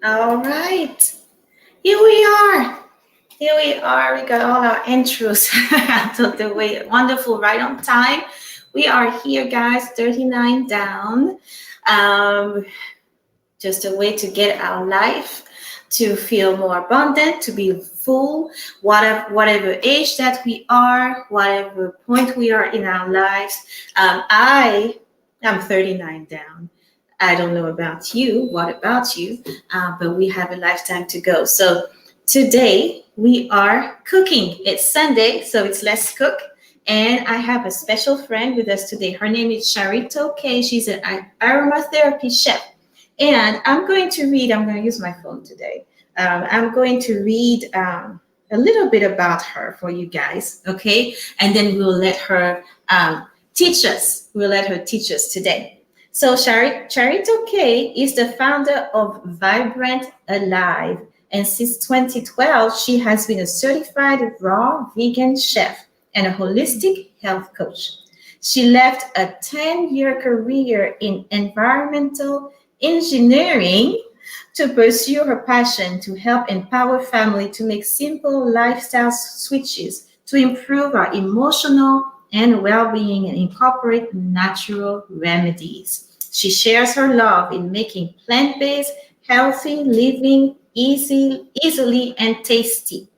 All right. Here we are. Here we are. We got all our intros out of the way. Wonderful, right on time. We are here, guys. 39 down. Um, just a way to get our life to feel more abundant, to be full, whatever age that we are, whatever point we are in our lives. I am 39 down. I don't know about you. What about you? But we have a lifetime to go. So today we are cooking. It's Sunday, so it's Let's Cook. And I have a special friend with us today. Her name is Charito Kaay. She's an aromatherapy chef. And I'm going to use my phone today. I'm going to read a little bit about her for you guys, okay? And then we'll let her teach us. We'll let her teach us today. So Charito Kaay is the founder of Vibrant Alive. And since 2012, she has been a certified raw vegan chef and a holistic health coach. She left a 10-year career in environmental engineering to pursue her passion to help empower family to make simple lifestyle switches to improve our emotional and well-being and incorporate natural remedies. She shares her love in making plant-based, healthy living easily and tasty.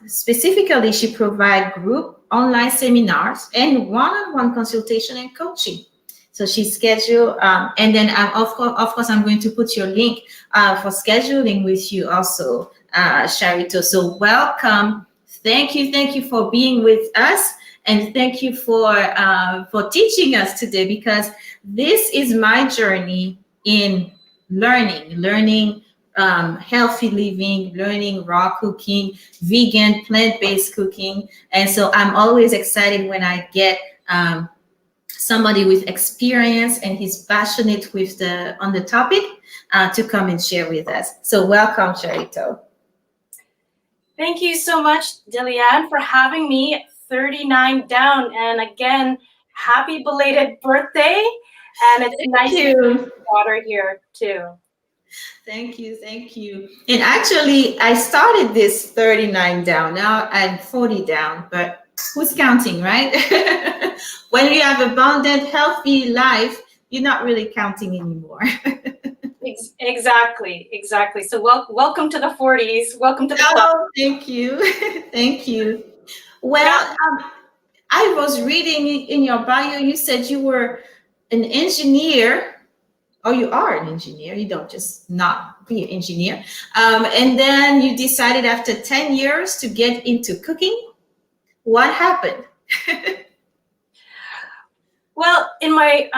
Specifically, she provides group online seminars and one-on-one consultation and coaching. So she scheduled, and then of course, I'm going to put your link for scheduling with you also, Charito. So welcome. Thank you for being with us, and thank you for teaching us today, because this is my journey in learning healthy living, learning raw cooking, vegan, plant-based cooking. And so I'm always excited when I get somebody with experience and he's passionate with on the topic to come and share with us. So welcome, Charito. Thank you so much, Dilian, for having me 39 down. And again, happy belated birthday. And it's nice to have your daughter here too. Thank you. And actually, I started this 39 down. Now I'm 40 down, but who's counting, right? When you have abundant, healthy life, you're not really counting anymore. Exactly. So welcome to the 40s. Welcome to the club. Oh, thank you. Thank you. Well, I was reading in your bio, you said you were an engineer. Oh, you are an engineer. You don't just not be an engineer. And then you decided after 10 years to get into cooking. What happened? Well, in my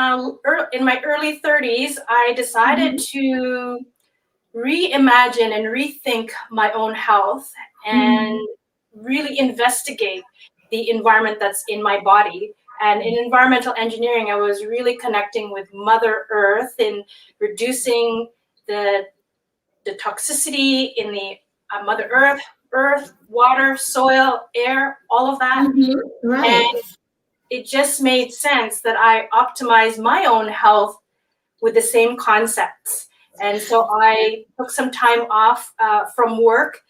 early 30s, I decided to reimagine and rethink my own health and really investigate the environment that's in my body. And in environmental engineering, I was really connecting with Mother Earth and reducing the toxicity in the Mother Earth, water, soil, air, all of that. Right. And it just made sense that I optimize my own health with the same concepts. And so I took some time off from work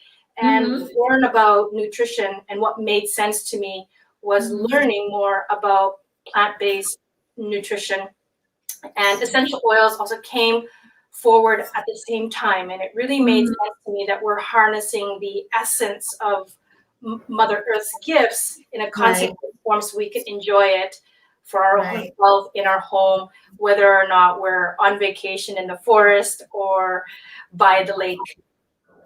and learn about nutrition. And what made sense to me was learning more about plant-based nutrition. And essential oils also came forward at the same time. And it really made sense to me that we're harnessing the essence of Mother Earth's gifts in a concentrated form so we can enjoy it for our own health in our home, whether or not we're on vacation in the forest or by the lake.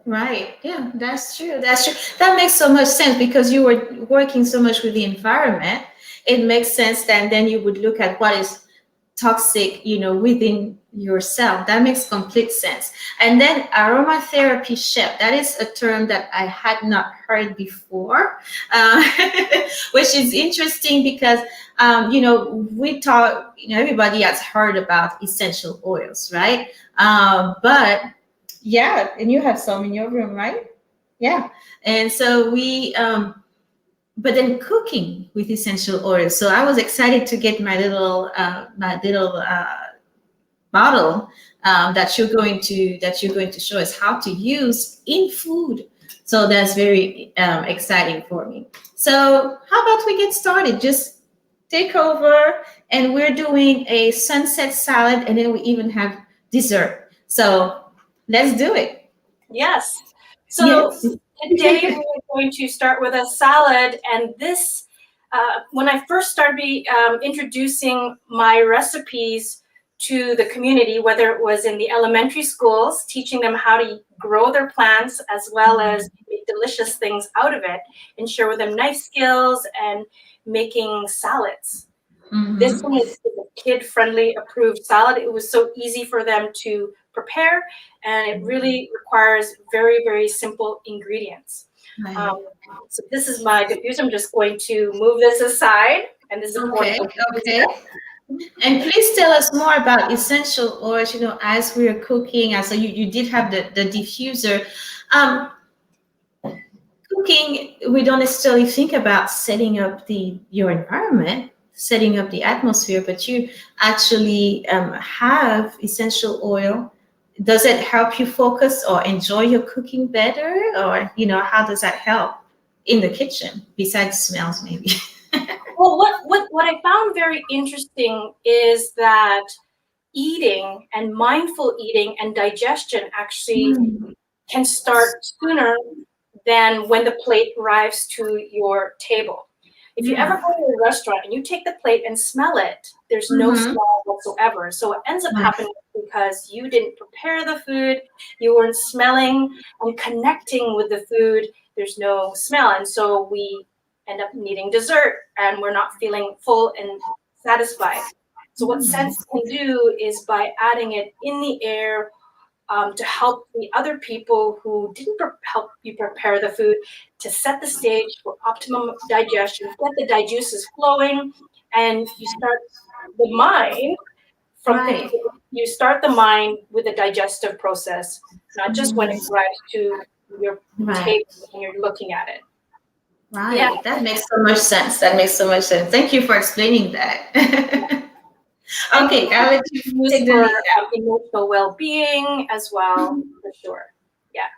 Right. Yeah, that's true. That makes so much sense, because you were working so much with the environment. It makes sense that then you would look at what is toxic, within yourself. That makes complete sense. And then aromatherapy chef, that is a term that I had not heard before, which is interesting because, we talk, everybody has heard about essential oils, right? But yeah, and you have some in your room, right? Yeah. And so but then cooking with essential oils. So I was excited to get my little bottle that you're going to show us how to use in food. So that's very exciting for me. So how about we get started? Just take over, and we're doing a sunset salad, and then we even have dessert. So let's do it. Yes. So Yes. today we're going to start with a salad, and this, when I first started introducing my recipes to the community, whether it was in the elementary schools, teaching them how to grow their plants as well as make delicious things out of it, and share with them knife skills and making salads. This one is a kid-friendly approved salad. It was so easy for them to prepare, and it really requires very, very simple ingredients. So this is my diffuser. I'm just going to move this aside, and this is Okay. Okay. And please tell us more about essential oils, as we are cooking. So you did have the diffuser. Um, Cooking, we don't necessarily think about setting up your environment, setting up the atmosphere, but you actually have essential oil. Does it help you focus or enjoy your cooking better? Or, how does that help in the kitchen besides smells, maybe? Well, what I found very interesting is that eating and mindful eating and digestion actually can start sooner than when the plate arrives to your table. If you ever go to a restaurant and you take the plate and smell it, there's no smell whatsoever. So it ends up happening because you didn't prepare the food, you weren't smelling and connecting with the food, there's no smell. And so we end up needing dessert and we're not feeling full and satisfied. So what scents can do is by adding it in the air, to help the other people who didn't help you prepare the food, to set the stage for optimum digestion, get the juices flowing, and you start the mind from thinking. You start the mind with the digestive process, not just when it arrives to your table and you're looking at it. Right. Yeah. That makes so much sense. Thank you for explaining that. Okay, I'll let you take for emotional well-being as well, for sure. Yeah.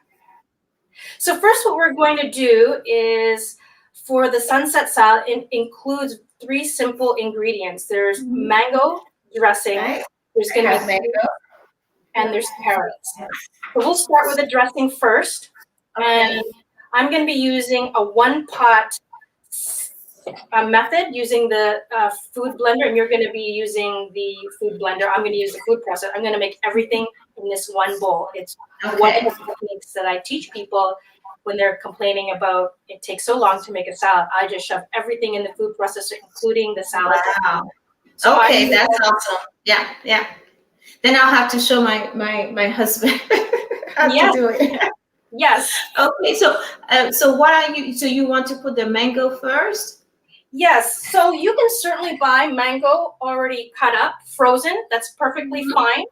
So first, what we're going to do is, for the sunset salad, it includes 3 simple ingredients. There's mango dressing. There's going to be mango, and there's carrots. So we'll start with the dressing first, and I'm going to be using a 1-pot method using the food blender, and you're going to be using the food blender. I'm going to use the food processor. I'm going to make everything in this one bowl. It's one of the techniques that I teach people when they're complaining about it takes so long to make a salad. I just shove everything in the food processor, including the salad. Wow. So that's awesome. Yeah, yeah. Then I'll have to show my husband how to do it. Yes. Okay. So what are you? So you want to put the mango first? Yes, so you can certainly buy mango already cut up, frozen. That's perfectly fine.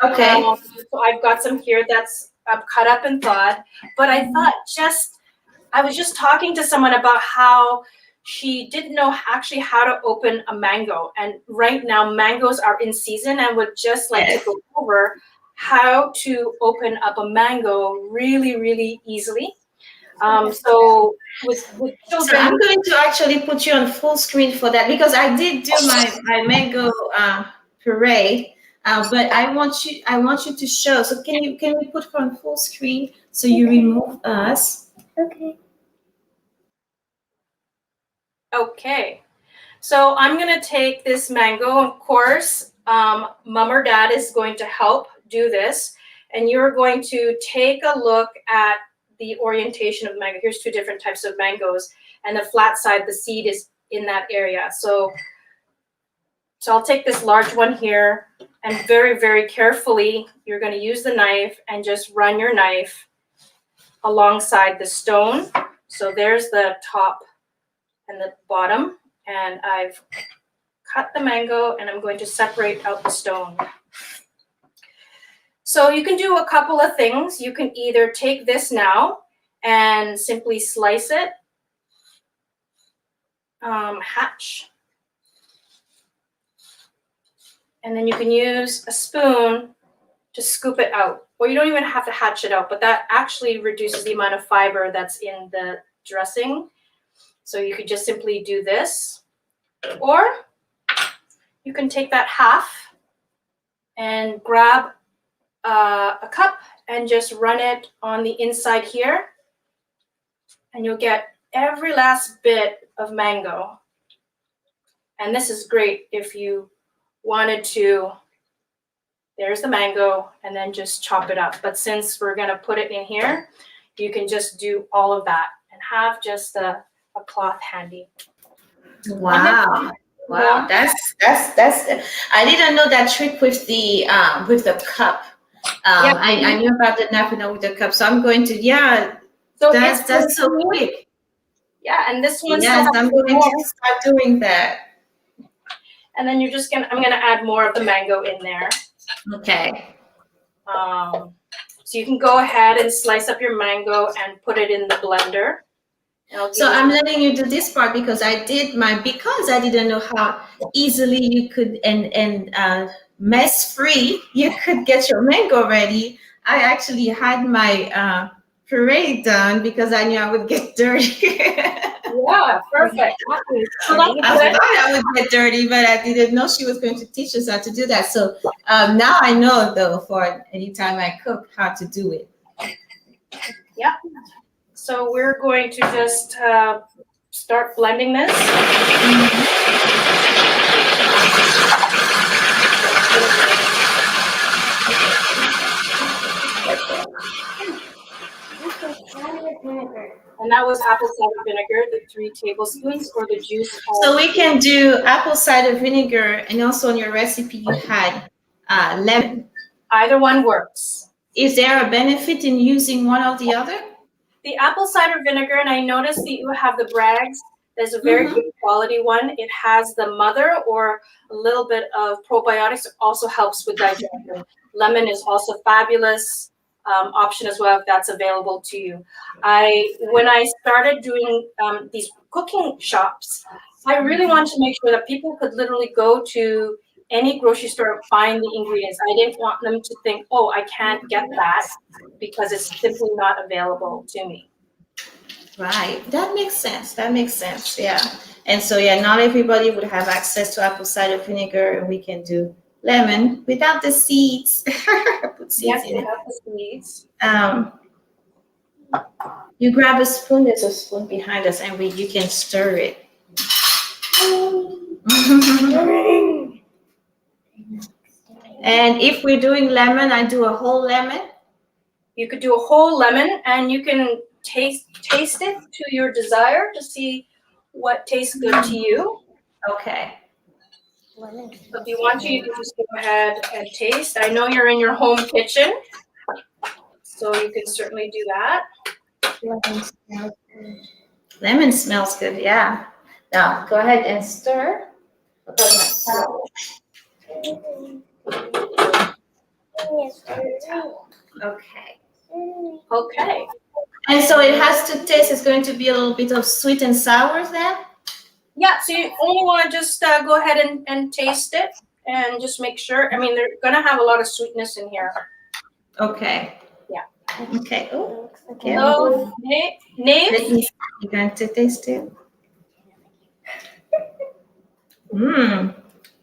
Okay. So I've got some here that's cut up and thawed. But I thought I was just talking to someone about how she didn't know actually how to open a mango. And right now mangoes are in season, and would just like to go over how to open up a mango really, really easily. So with children, so I'm going to actually put you on full screen for that, because I did do my mango puree, but I want you to show. So can we put her on full screen so you remove us? Okay. Okay. So I'm going to take this mango. Of course, mom or dad is going to help do this, and you're going to take a look at the orientation of mango. Here's 2 different types of mangoes, and the flat side, the seed is in that area. So I'll take this large one here, and very, very carefully, you're going to use the knife and just run your knife alongside the stone. So there's the top and the bottom, and I've cut the mango, and I'm going to separate out the stone. So you can do a couple of things. You can either take this now and simply slice it, hatch. And then you can use a spoon to scoop it out. Or you don't even have to hatch it out, but that actually reduces the amount of fiber that's in the dressing. So you could just simply do this. Or you can take that half and grab a cup and just run it on the inside here. And you'll get every last bit of mango. And this is great if you wanted to, there's the mango, and then just chop it up. But since we're gonna put it in here, you can just do all of that and have just a cloth handy. Wow. Wow, that's I didn't know that trick with the cup. I knew about the napkin with the cup, so I'm going to So that's so quick. Yeah, and this one Yes, I'm going to start doing that. And then I'm gonna add more of the mango in there. Okay. So you can go ahead and slice up your mango and put it in the blender. So I'm letting you do this part because I didn't know how easily you could and mess free you could get your mango ready. I actually had my puree done because I knew I would get dirty. Yeah, perfect. So I thought I would get dirty, but I didn't know she was going to teach us how to do that. So now I know, though, for any time I cook, how to do it. Yeah. So we're going to just start blending this. And that was apple cider vinegar, the 3 tablespoons, or the juice. So we can do apple cider vinegar, and also on your recipe you had lemon. Either one works. Is there a benefit in using one or the other? The apple cider vinegar, and I noticed that you have the Bragg's. There's a very good quality one. It has the mother or a little bit of probiotics. It also helps with digestion. Lemon is also fabulous option as well if that's available to you. When I started doing these cooking shops, I really wanted to make sure that people could literally go to any grocery store and find the ingredients. I didn't want them to think, oh, I can't get that because it's simply not available to me. Right. That makes sense. Yeah. And so, not everybody would have access to apple cider vinegar, and we can do lemon without the seeds. Put seeds in without the seeds. You grab a spoon. There's a spoon behind us, and you can stir it. And if we're doing lemon, I do a whole lemon. You could do a whole lemon, and you can taste it to your desire to see what tastes good to you. Okay. So if you want to, you can just go ahead and taste. I know you're in your home kitchen, so you can certainly do that. Lemon smells good, yeah. Now, go ahead and stir. Okay. And so it has to taste, it's going to be a little bit of sweet and sour then? Yeah, so you only want to just go ahead and taste it and just make sure. I mean, they're going to have a lot of sweetness in here. Okay. Yeah. Okay. Oh, okay. So, Nate? You're going to taste it?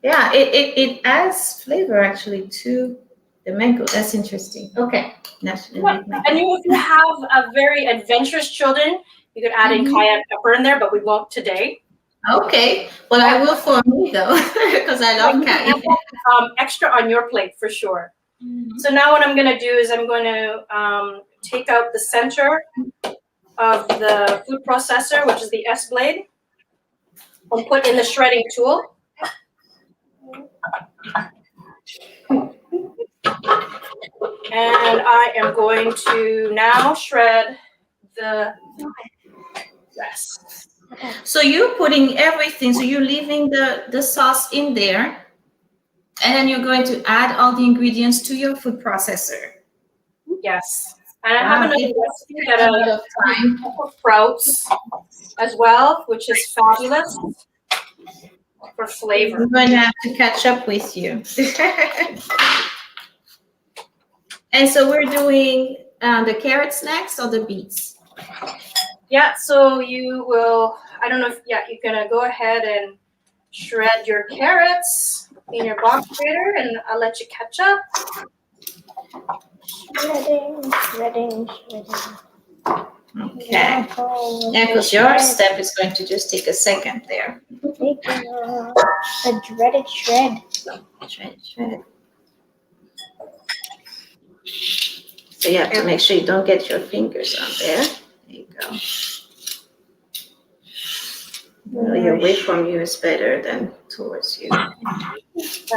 Yeah, it adds flavor actually to the mango. That's interesting. Okay. And if you have a very adventurous children, you could add in cayenne pepper in there, but we won't today. Okay. Well, I will for me though, because I love cayenne. Extra on your plate for sure. So now what I'm going to do is I'm going to take out the center of the food processor, which is the S blade, and put in the shredding tool. And I am going to now shred the rest. So you're putting everything, so you're leaving the sauce in there, and then you're going to add all the ingredients to your food processor. Yes. And I have another recipe that of sprouts as well, which is fabulous. for flavor. I'm going to have to catch up with you. And so we're doing the carrots next or the beets? Yeah, so you will, I don't know if, yeah, you're gonna go ahead and shred your carrots in your box grater, and I'll let you catch up. Shredding. Okay. Yeah, because your step is going to just take a second there. Taking a dreaded shred. Shred. So you have to make sure you don't get your fingers on there. There you go. Really away from you is better than towards you. And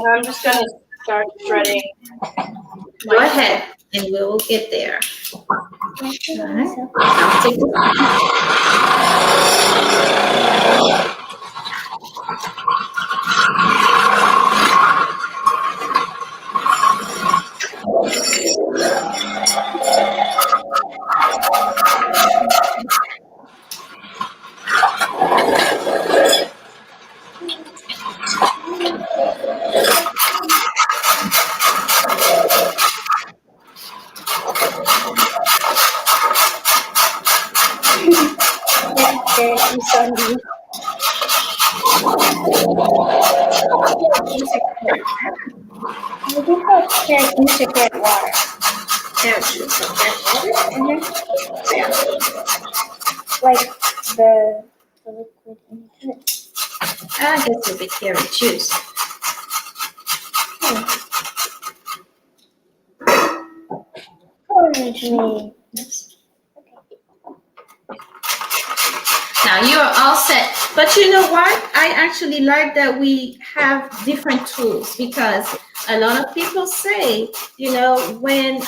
I'm just gonna start shredding. Go ahead, and we will get there. All right. I'll take carrot juice. Like the liquid in it. I guess a bit carrot juice. Orange me. Now you are all set. But you know what? I actually like that we have different tools, because a lot of people say, you know, when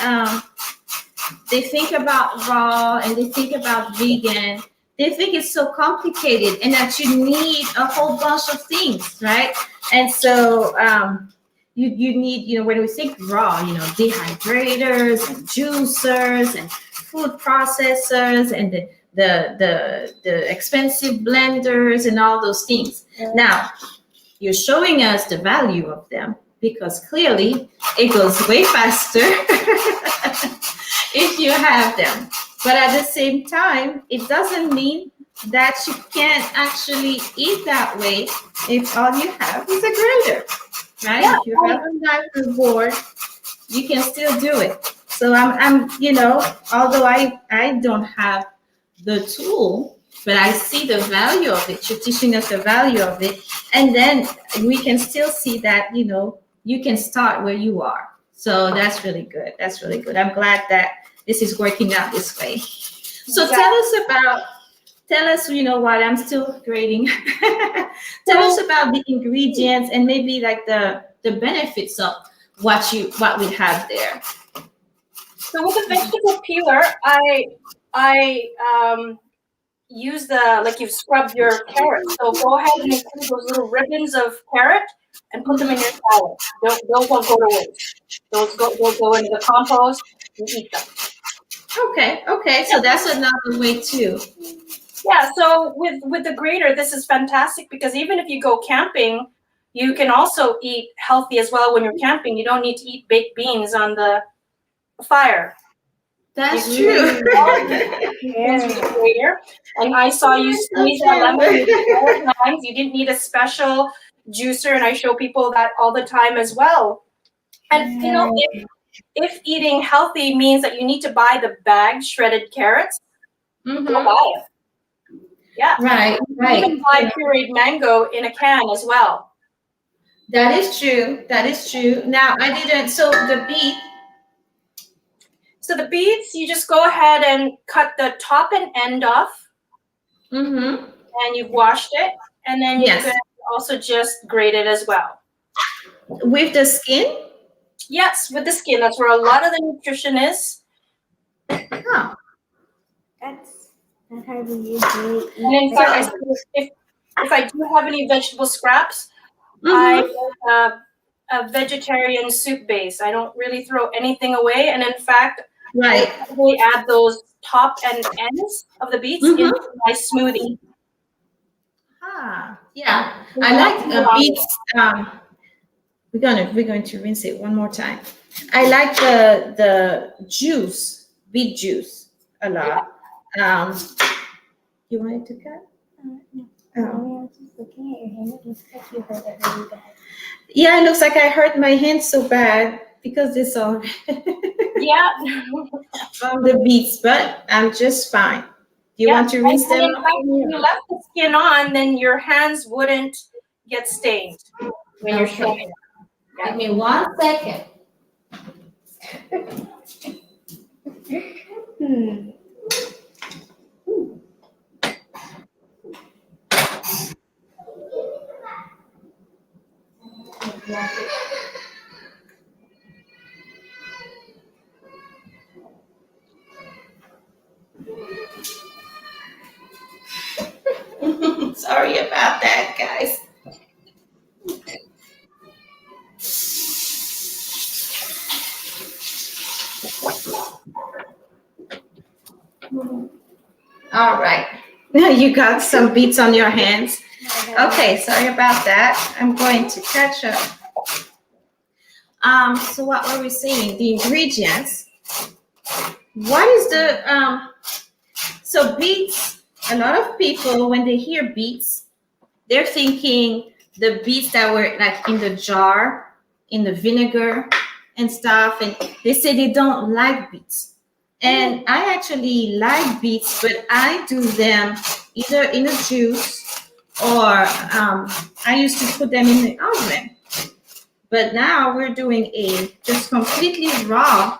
they think about raw and they think about vegan, they think it's so complicated and that you need a whole bunch of things, right? And so you need, you know, when we think raw, you know, dehydrators and juicers and food processors and the expensive blenders and all those things. Now, you're showing us the value of them, because clearly it goes way faster if you have them. But at the same time, it doesn't mean that you can't actually eat that way if all you have is a grater, right? Yeah. If you have a knife board, you can still do it. So I'm, you know, although I don't have the tool, but I see the value of it. You're teaching us the value of it. And then we can still see that, you know, you can start where you are. So that's really good. That's really good. I'm glad that this is working out this way. So tell us, you know what, I'm still grading. Tell us about the ingredients and maybe like the benefits of what we have there. So with the vegetable peeler, I use like you've scrubbed your carrots. So go ahead and include those little ribbons of carrot and put them in your salad. Those won't go to waste. Those go into the compost. You eat them. Okay. So that's another way too. Yeah. So with the grater, this is fantastic, because even if you go camping, you can also eat healthy as well when you're camping. You don't need to eat baked beans on the fire. That's true. And I saw you squeeze that lemon with 4 times. You didn't need a special juicer, and I show people that all the time as well. And you know, if eating healthy means that you need to buy the bagged shredded carrots, go buy it. Yeah. Right. You can buy pureed mango in a can as well. That is true. Now so the beet. So the beets, you just go ahead and cut the top and end off. Mm-hmm. And you've washed it. And then you can also just grate it as well. With the skin? Yes, with the skin. That's where a lot of the nutrition is. Oh. That's how we usually eat. And in fact, if I do have any vegetable scraps, I make a vegetarian soup base. I don't really throw anything away. And in fact, I probably add those top and ends of the beets into my smoothie. Yeah. I like beets. We're going to rinse it one more time. I like the juice, beet juice, a lot. You want it to cut? No. Oh. I was just looking at your hand. It looks like you hurt it really bad. Yeah, it looks like I hurt my hand so bad because it's all Yeah. from the beets, but I'm just fine. You want to rinse And them? in fact, if you left the skin on, then your hands wouldn't get stained when you're Okay. showing. Give me 1 second. Sorry about that, guys. All right. You got some beets on your hands. Okay, sorry about that. I'm going to catch up. So what were we saying? The ingredients. What is the so beets, a lot of people when they hear beets, they're thinking the beets that were like in the jar, in the vinegar and stuff, and they say they don't like beets. And I actually like beets, but I do them either in a juice or I used to put them in the oven. But now we're doing a just completely raw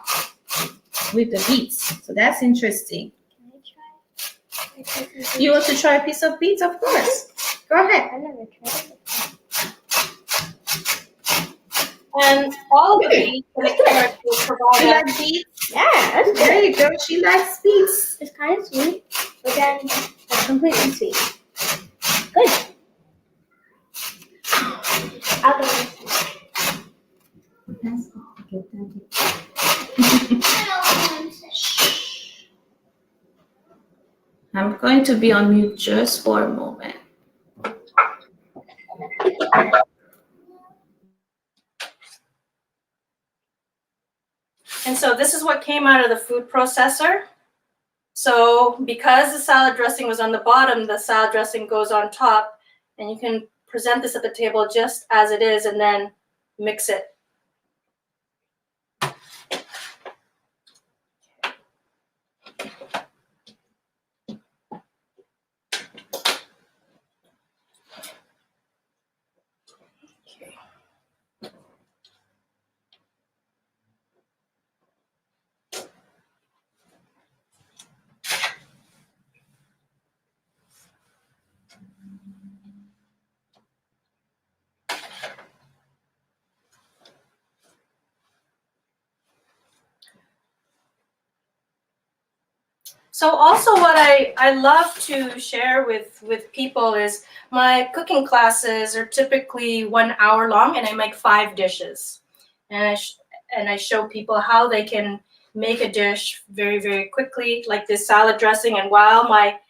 with the beets. So that's interesting. Can I try? You want to try a piece of beets? Of course. Go ahead. I never tried it. And all of the beets and the carrots will You provide like us. beets? Yeah, that's good. There you go. She likes beets. It's kind of sweet, but then it's completely sweet. Good. I'll go next. I'm going to be on mute just for a moment. And so this is what came out of the food processor. So because the salad dressing was on the bottom, the salad dressing goes on top, and you can present this at the table just as it is and then mix it. So also what I love to share with people is my cooking classes are typically 1 hour long, and I make 5 dishes. And I show people how they can make a dish very, very quickly, like this salad dressing. And while my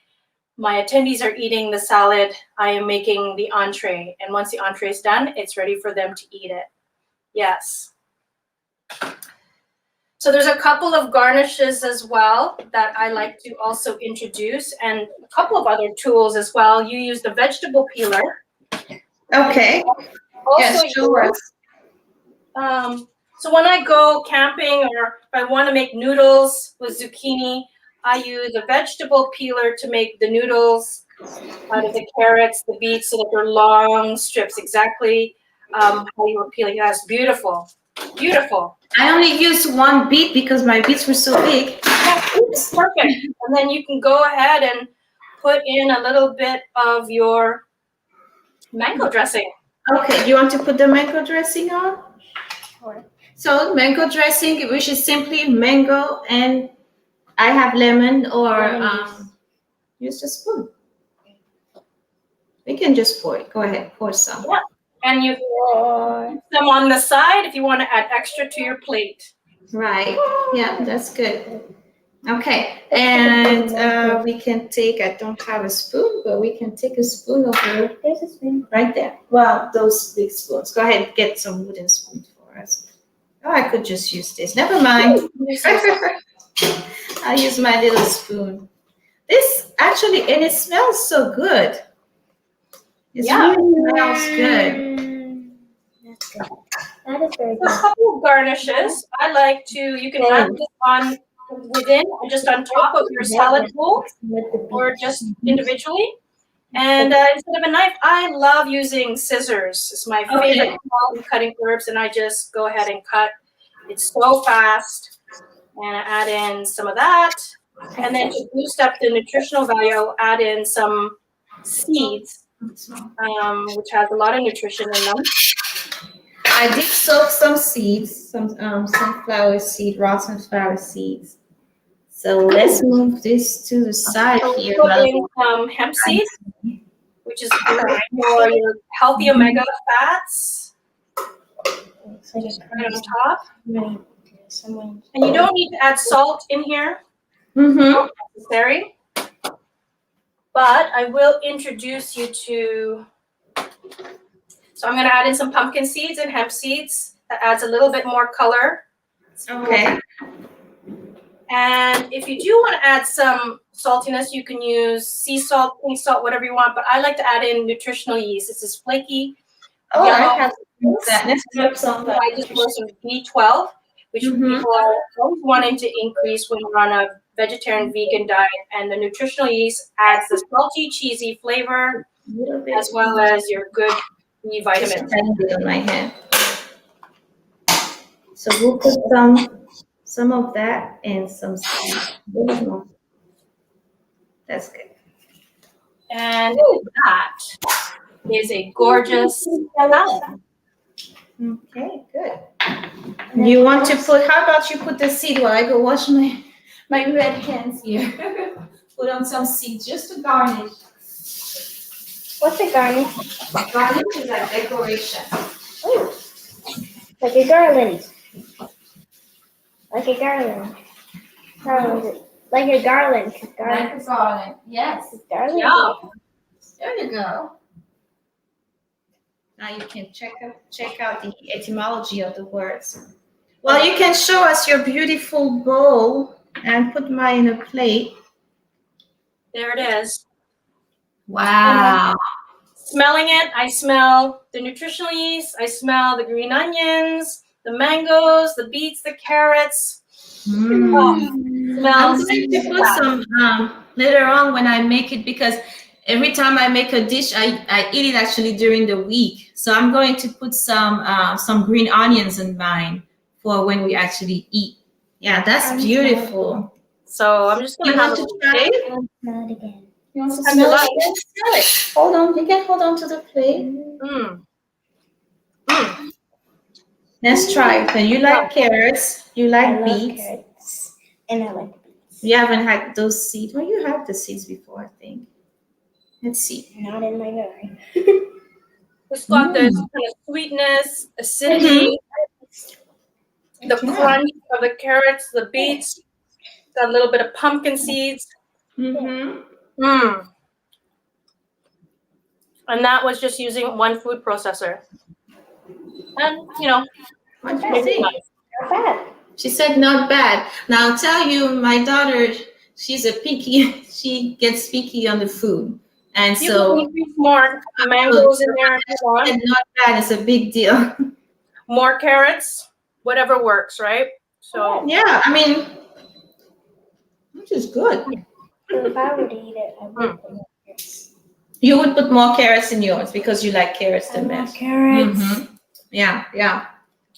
attendees are eating the salad, I am making the entree. And once the entree is done, it's ready for them to eat it. Yes. So there's a couple of garnishes as well that I like to also introduce, and a couple of other tools as well. You use the vegetable peeler. Okay. Also Yes, sure. So when I go camping or if I want to make noodles with zucchini, I use a vegetable peeler to make the noodles out of the carrots, the beets, so that they're long strips, exactly how you were peeling. That's beautiful, beautiful. I only used 1 beet because my beets were so big. Yeah, it's perfect. And then you can go ahead and put in a little bit of your mango dressing. Okay, you want to put the mango dressing on? Sure. So mango dressing, which is simply mango, and I have lemon or use a spoon. We can just pour it. Go ahead, pour some. Yeah. And you put them on the side if you want to add extra to your plate. Right. Yeah, that's good. Okay, and we can take, I don't have a spoon, but we can take a spoon over There's a spoon. right there. Well, those big spoons. Go ahead and get some wooden spoons for us. Oh, I could just use this. Never mind. I'll use my little spoon. This actually, and it smells so good. It really smells good. That's good. That is very A good. couple of garnishes. I like to, you can add this on within or just on top of your salad bowl or just individually. And instead of a knife, I love using scissors. It's my favorite tool in cutting herbs, and I just go ahead and cut. It's so fast. And I add in some of that. And then to boost up the nutritional value, I'll add in some seeds, which has a lot of nutrition in them. I did soak some seeds, some sunflower seed, raw sunflower seeds. So let's move this to the side So here. put in some hemp seeds, which is great for your healthy omega fats. So just Right on top. someone. And you don't need to add salt in here. Mm-hmm. Necessary. But I will introduce you to, so I'm going to add in some pumpkin seeds and hemp seeds. That adds a little bit more color. Okay. And if you do want to add some saltiness, you can use sea salt, pink salt, whatever you want. But I like to add in nutritional yeast. This is flaky. Oh, yellow. I have that. Let's put some. I just pour some B12, which people are always wanting to increase when you're on a vegetarian vegan diet. And the nutritional yeast adds the salty, cheesy flavor, as well as your good B vitamins. On my hand. So we'll put some of that and some seeds. That's good. And that is a gorgeous salad. Okay, good. And you want to put, how about you put the seed while I go wash my red hands here. Put on some seeds just to garnish. What's a garnish? Garnish is like decoration. Oh, like a garland. Like a garland. Garland. Like a garland. Garland. Like a garland. Yes. Garland. Yeah. There you go. Now you can check out the etymology of the words. Well, you can show us your beautiful bowl and put mine in a plate. There it is. Wow. Smelling it, I smell the nutritional yeast. I smell the green onions, the mangoes, the beets, the carrots. I'm Smells. going to put some later on when I make it, because every time I make a dish, I eat it actually during the week. So I'm going to put some green onions in mine for when we actually eat. Yeah, that's beautiful. So I'm just gonna You have want a to try it? I'll smell it again. You want to I smell like it? Smell it. Hold on. You can hold on to the plate. Mm. Let's try it. And you like carrots. You I like love beets. carrots. And I like beets. You haven't had those seeds. Well, you had the seeds before, I think. Let's see. Not in my memory. It's got this kind of sweetness, acidity, the crunch of the carrots, the beets, got a little bit of pumpkin seeds. Mm-hmm. Mm. And that was just using one food processor. And, you know, What do you maybe think? nice. Not bad. She said not bad. Now I'll tell you, my daughter, she's a picky. She gets picky on the food, and You so can increase more mangoes in there if you want. and not bad is a big deal. More carrots, whatever works, right? So Yeah, I mean, which is good. So if I were to eat it, I would put more carrots. You would put more carrots in yours because you like carrots the I love best. carrots. Mhm. Yeah, yeah.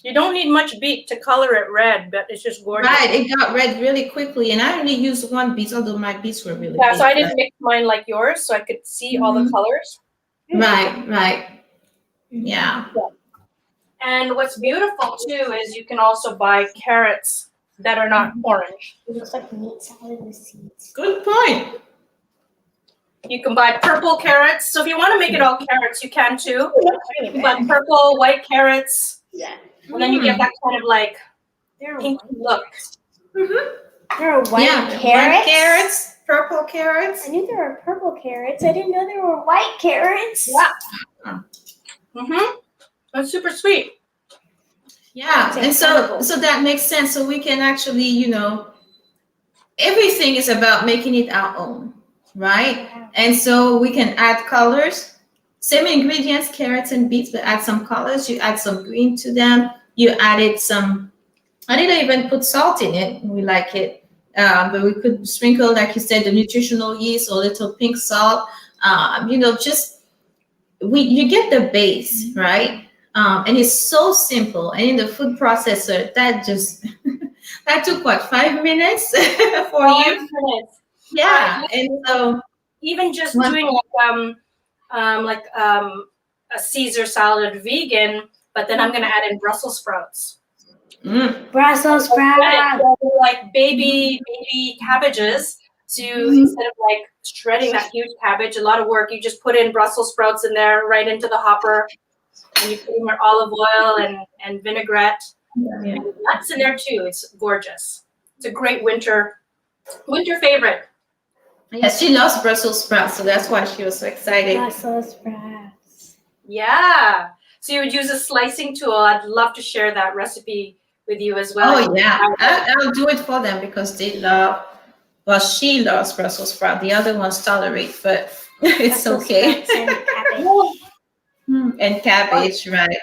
you don't need much beet to color it red, but it's just gorgeous. Right, it got red really quickly, and I only used one beet, although my beets were really Yeah, big. so I didn't mix mine like yours, so I could see all the colors. Right. Yeah. And what's beautiful too is you can also buy carrots that are not orange. It looks like meat salad with seeds. Good point. You can buy purple carrots. So if you want to make it all carrots, you can too. You can buy purple, white carrots, Yeah. and then you get that kind of like pinky look. Mm-hmm. There are white Yeah, carrots. white carrots, purple carrots. I knew there were purple carrots. I didn't know there were white carrots. Yeah. That's super sweet. Yeah, That's and incredible. so that makes sense. So we can actually, everything is about making it our own, right? Wow. And so we can add colors, same ingredients, carrots and beets, but add some colors. You add some green to them. You added some, I didn't even put salt in it. We like it. But we could sprinkle, like you said, the nutritional yeast or little pink salt. Just you get the base, right? And it's so simple. And in the food processor, that just that took what, 5 minutes for you? 5 minutes. Yeah. And so Even just One- doing a Caesar salad vegan, but then I'm gonna add in Brussels sprouts. Brussels sprouts. Like baby cabbages instead of like shredding that huge cabbage, a lot of work. You just put in Brussels sprouts in there right into the hopper, and you put in your olive oil and vinaigrette. Yeah. And nuts in there too. It's gorgeous. It's a great winter favorite. Yes, she loves Brussels sprouts, so that's why she was so excited. Brussels sprouts. Yeah. So you would use a slicing tool. I'd love to share that recipe with you as well. Oh yeah, I'll do it for them because they love. Well, she loves Brussels sprout. The other ones tolerate, but it's Brussels okay. sprouts and cabbage. And cabbage, right?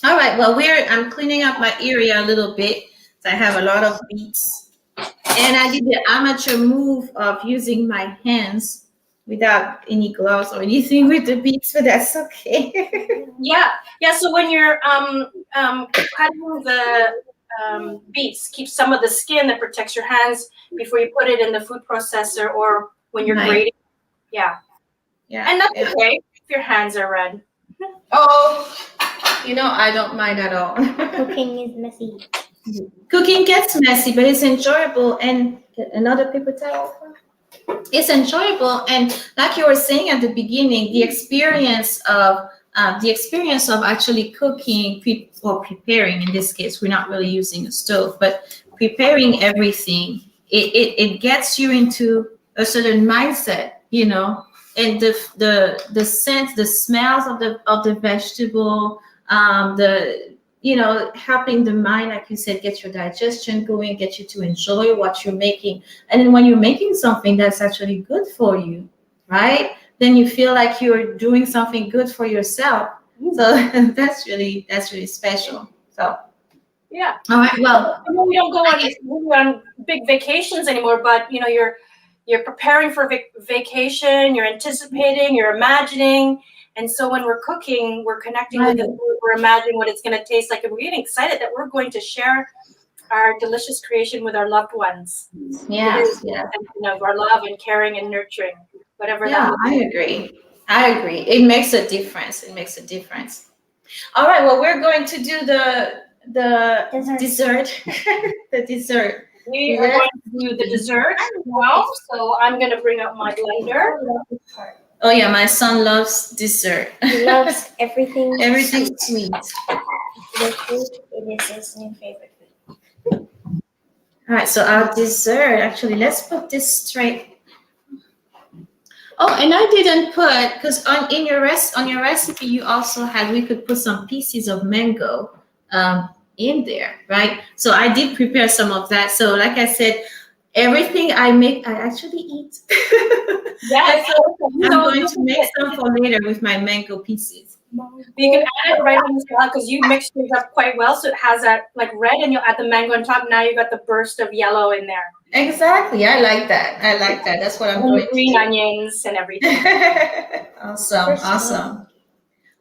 All right. Well, I'm cleaning up my area a little bit. So I have a lot of beets, and I did the amateur move of using my hands without any gloves or anything with the beets, but that's okay. Yeah. So when you're cutting the beets, keep some of the skin that protects your hands before you put it in the food processor or when you're Right. grating. Yeah. Yeah. And that's yeah. okay if your hands are red. Oh, I don't mind at all. Cooking is messy. Cooking gets messy, but it's enjoyable. And get another paper towel. It's enjoyable, and like you were saying at the beginning, the experience of actually cooking or preparing. In this case, we're not really using a stove, but preparing everything. It gets you into a certain mindset, and the scent, the smells of the vegetable, helping the mind, like you said, get your digestion going, get you to enjoy what you're making. And then when you're making something that's actually good for you, right? Then you feel like you're doing something good for yourself. So that's really special. So Yeah. all right. Well, I know we don't go on big vacations anymore, but you're preparing for vacation, you're anticipating, you're imagining. And so when we're cooking, we're connecting with the food, we're imagining what it's going to taste like, and we're getting excited that we're going to share our delicious creation with our loved ones. yeah. Of our love and caring and nurturing, whatever that I agree. It makes a difference. All right. Well, we're going to do the dessert. The dessert. We are going to do the dessert as well. So I'm going to bring out my blender. I love this part. Oh yeah, my son loves dessert. He loves everything. Everything sweet. The food, it is his new favorite food. All right, so our dessert, actually, let's put this straight. Oh, and I didn't put, because on your recipe, you also we could put some pieces of mango in there, right? So I did prepare some of that. So like I said, everything I make, I actually eat. Yeah, I'm going to make some for later with my mango pieces. You can add it right on the salad because you mixed it up quite well. So it has that like red, and you'll add the mango on top. Now you got the burst of yellow in there. Exactly. I like that. That's what I'm And going the green to do. onions and everything. Awesome.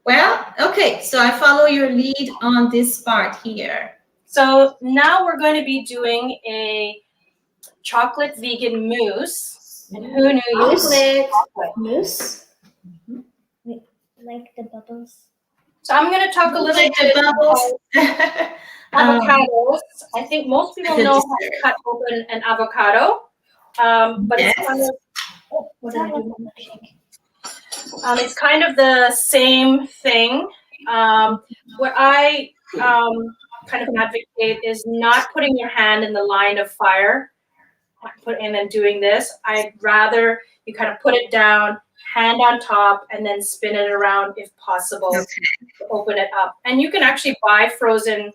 Well, okay. So I follow your lead on this part here. So now we're going to be doing a chocolate vegan mousse. And who knew Chocolate. chocolate? Mousse? Like the bubbles. So I'm going to talk a little Like bit the bubbles. about avocados. I think most people know how to cut open an avocado, but it's kind of What did I do? it's kind of the same thing. What I kind of advocate is not putting your hand in the line of fire, and then doing this. I'd rather you kind of put it down, hand on top, and then spin it around if possible to open it up. And you can actually buy frozen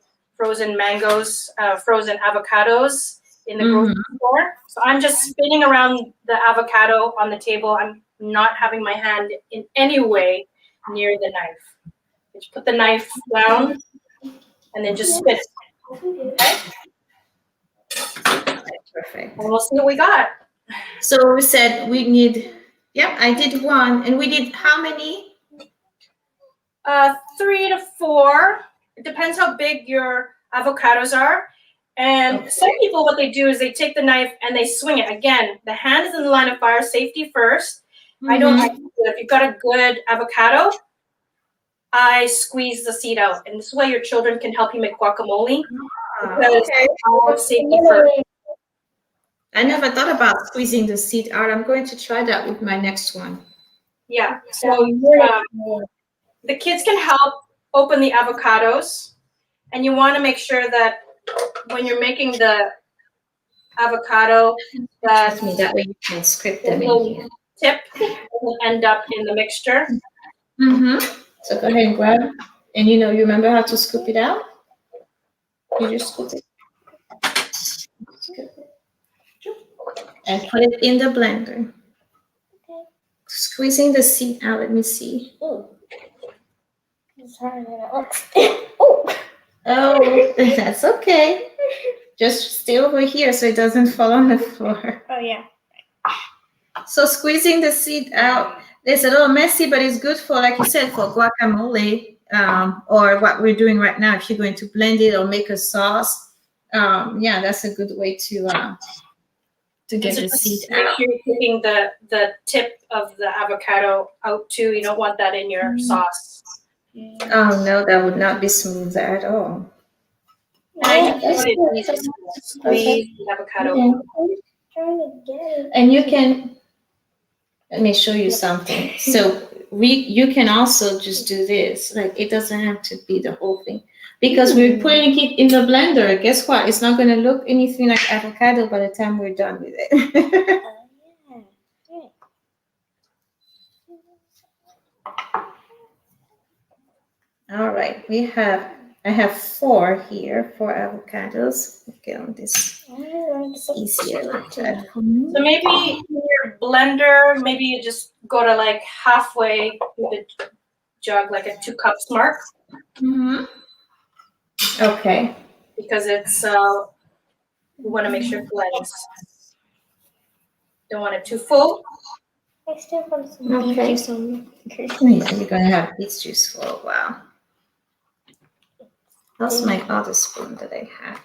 mangoes, frozen avocados in the grocery store. So I'm just spinning around the avocado on the table. I'm not having my hand in any way near the knife. Just put the knife down and then just spin. Okay? Perfect. And we'll see what we got. So we said we need, yep, I did one. And we did how many? 3 to 4. It depends how big your avocados are. And some people, what they do is they take the knife and they swing it. Again, the hand is in the line of fire, safety first. I don't like to do it. If you've got a good avocado, I squeeze the seed out. And this way your children can help you make guacamole. Because I have safety first. I never thought about squeezing the seed out. I'm going to try that with my next one. Yeah. So the kids can help open the avocados. And you want to make sure that when you're making the avocado, that way you can scrape them in the here. tip will end up in the mixture. So go ahead and grab it. And you remember how to scoop it out? You just scoop it. And put it in the blender. Okay. Squeezing the seed out, let me see. Ooh. It's harder than it looks. Oh, that's okay. Just stay over here so it doesn't fall on the floor. Oh, yeah. So squeezing the seed out, it's a little messy, but it's good for, like you said, for guacamole, or what we're doing right now. If you're going to blend it or make a sauce, yeah, that's a good way to get the seed Make out. sure you're taking the tip of the avocado out too. You don't want that in your sauce. Oh no, that would not be smooth at all. And I just squeeze the avocado. Yeah. I'm trying to get it. And you can, let me show you something. So you can also just do this. Like, it doesn't have to be the whole thing. Because we're putting it in the blender. Guess what? It's not going to look anything like avocado by the time we're done with it. All right, I have 4 here, 4 avocados. Okay, on this it's easier like that. So maybe in your blender, maybe you just go to like halfway with the jug, like a 2-cup mark. Okay. Because it's we want to make sure it blends. Don't want it too full. I still have some Okay. juice on Yeah, you're gonna have beets juice for a while. That's my other spoon that I had.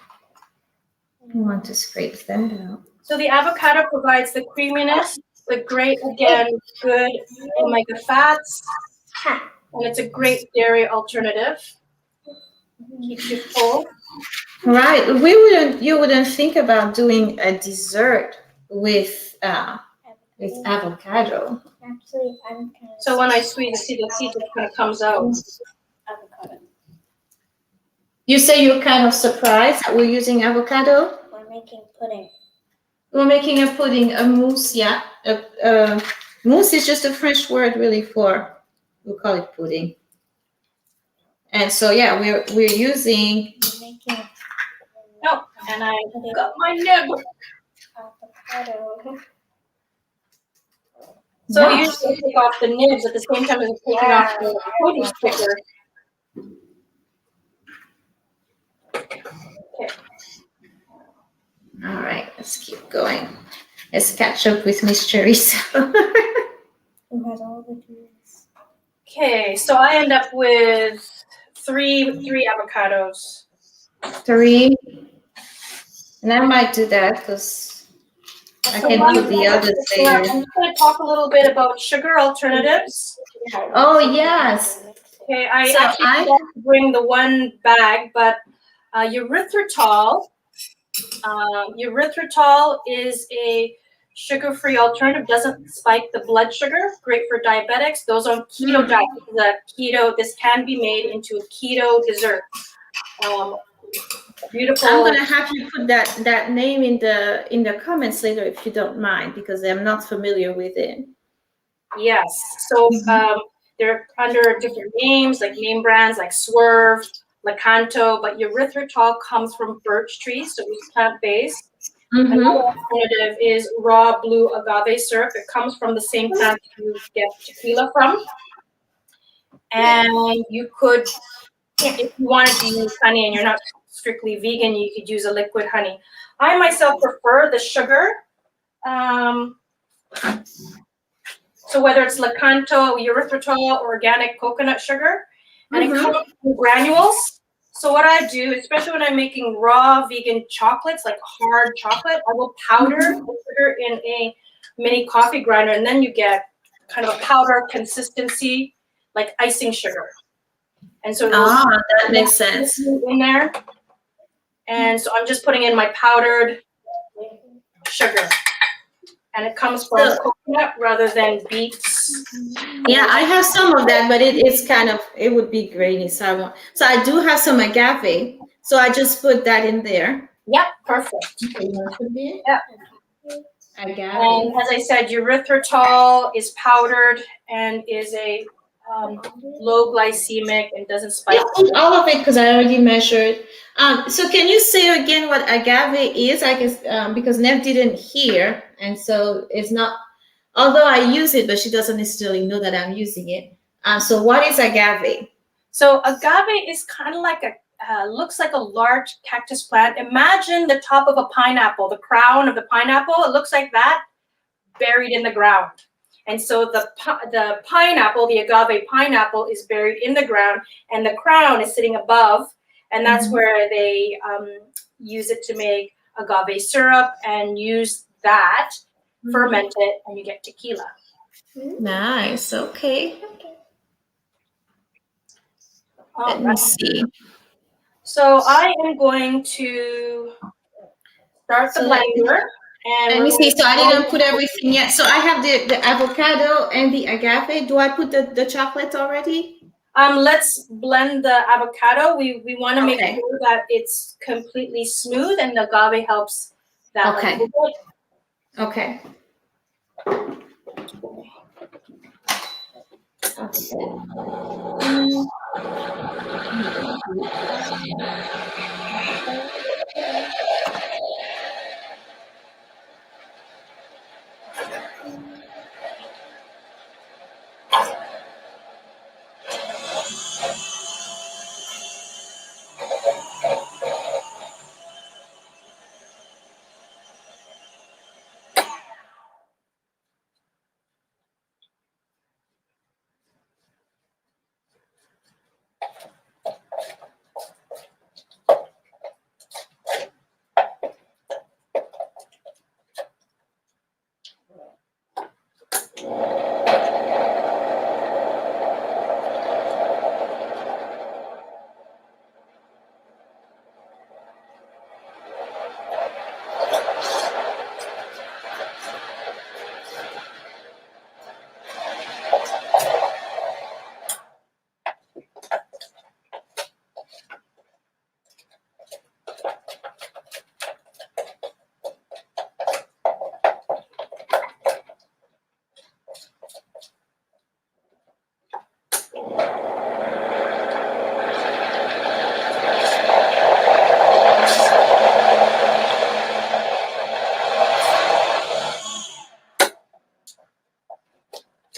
I want to scrape that out. So the avocado provides the creaminess, the great, again, good omega fats, and it's a great dairy alternative. Keeps you full. Right. You wouldn't think about doing a dessert with avocado. Actually, I'm kind of. So when I squeeze the seed just kind of comes out. Avocado. You say you're kind of surprised that we're using avocado? We're making pudding. We're making a pudding, a mousse, yeah. Mousse is just a French word really for, we call it pudding. And so, yeah, we're using. We're making. Oh, and I got my nib. Avocado. So you usually take off the nibs at the same time as taking off the pudding sticker. Okay. All right, let's keep going. Let's catch up with Miss Charito. Who has all the juice? Okay, so I end up with three avocados. 3. And I might do that because I can do the other thing. I'm going to talk a little bit about sugar alternatives. Oh, yes. Okay, I So actually don't bring the one bag, but erythritol. Erythritol is a sugar-free alternative. Doesn't spike the blood sugar. Great for diabetics. Those on keto diet. This can be made into a keto dessert. beautiful. I'm gonna have you put that name in the comments later if you don't mind, because I'm not familiar with it. Yes. So they're under different names, like name brands like Swerve, Lakanto, but erythritol comes from birch trees, so it's plant-based. Another alternative is raw blue agave syrup. It comes from the same plant you get tequila from. And you could, if you wanted to use honey and you're not strictly vegan, you could use a liquid honey. I myself prefer the sugar. So whether it's Lakanto, erythritol, organic coconut sugar, and it comes in granules. So what I do, especially when I'm making raw vegan chocolates, like hard chocolate, I will powder the sugar in a mini coffee grinder, and then you get kind of a powder consistency, like icing sugar. And so that makes sense. In there. And so I'm just putting in my powdered sugar. And it comes from coconut rather than beets. Yeah, I have some of that, but it's kind of, it would be grainy. So I do have some agave. So I just put that in there. Yep, perfect. Yep. Agave. And as I said, erythritol is powdered and is a low glycemic and doesn't spike. Yeah, put all of it because I already measured. So can you say again what agave is? I guess because Nev didn't hear, and so it's not. Although I use it, but she doesn't necessarily know that I'm using it. So what is agave? So agave is kind of like looks like a large cactus plant. Imagine the top of a pineapple, the crown of the pineapple. It looks like that, buried in the ground. And so the pineapple, the agave pineapple, is buried in the ground, and the crown is sitting above, and that's where they use it to make agave syrup and use that, ferment it, and you get tequila. Nice. Okay. Let me see. So I am going to start the blender. And let me see. So I didn't put everything yet. So I have the avocado and the agave. Do I put the chocolate already? Let's blend the avocado. We want to make sure that it's completely smooth, and the agave helps that. Okay. Okay.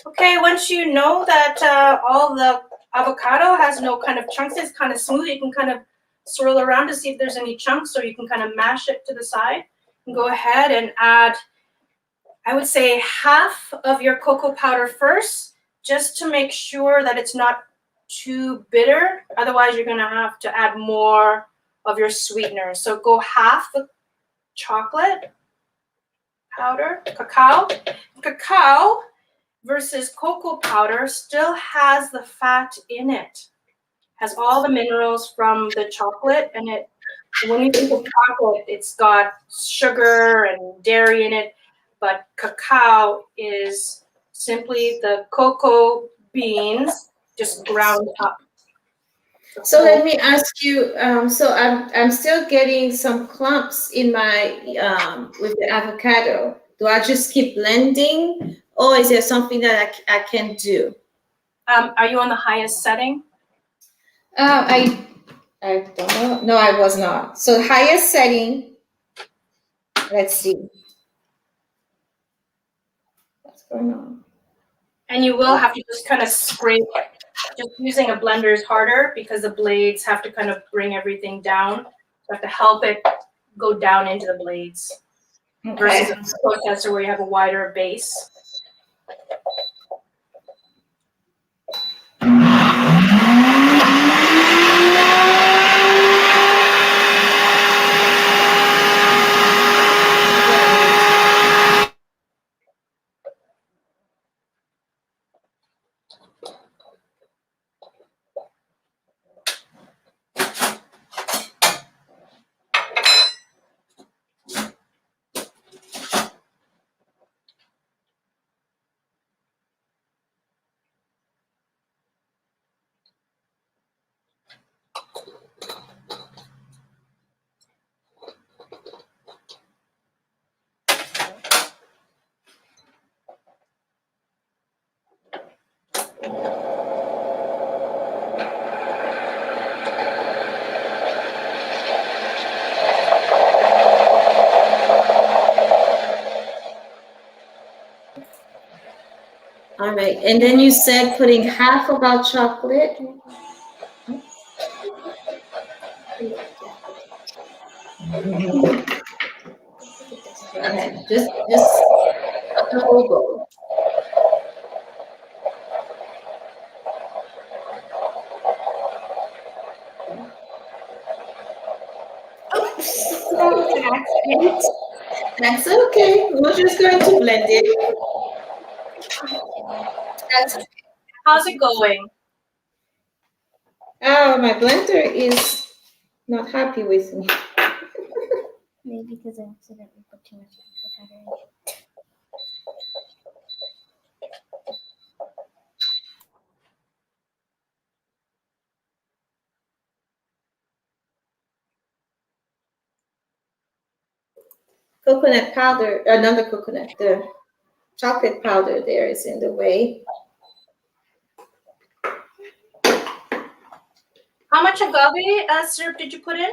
Okay, once you know that all the avocado has no kind of chunks, it's kind of smooth, you can kind of swirl around to see if there's any chunks, or you can kind of mash it to the side. And go ahead and add, I would say, half of your cocoa powder first, just to make sure that it's not too bitter. Otherwise, you're going to have to add more of your sweetener. So go half the chocolate powder, cacao. Cacao versus cocoa powder still has the fat in it. Has all the minerals from the chocolate, and when you think of chocolate, it's got sugar and dairy in it, but cacao is simply the cocoa beans just ground up. So let me ask you. So I'm still getting some clumps in my with the avocado. Do I just keep blending, or is there something that I can do? Are you on the highest setting? I don't know. No, I was not. So highest setting. Let's see what's going on. And you will have to just kind of scrape. Just using a blender is harder because the blades have to kind of bring everything down. You have to help it go down into the blades versus Okay. a processor where you have a wider base. All right. And then you said putting half of our chocolate. Okay. Just the whole bowl. That's okay. We're just going to blend it. That's How's it going? oh, my blender is not happy with me. Maybe because I accidentally put too much avocado in. Coconut powder, another coconut, the chocolate powder there is in the way. How much agave syrup did you put in?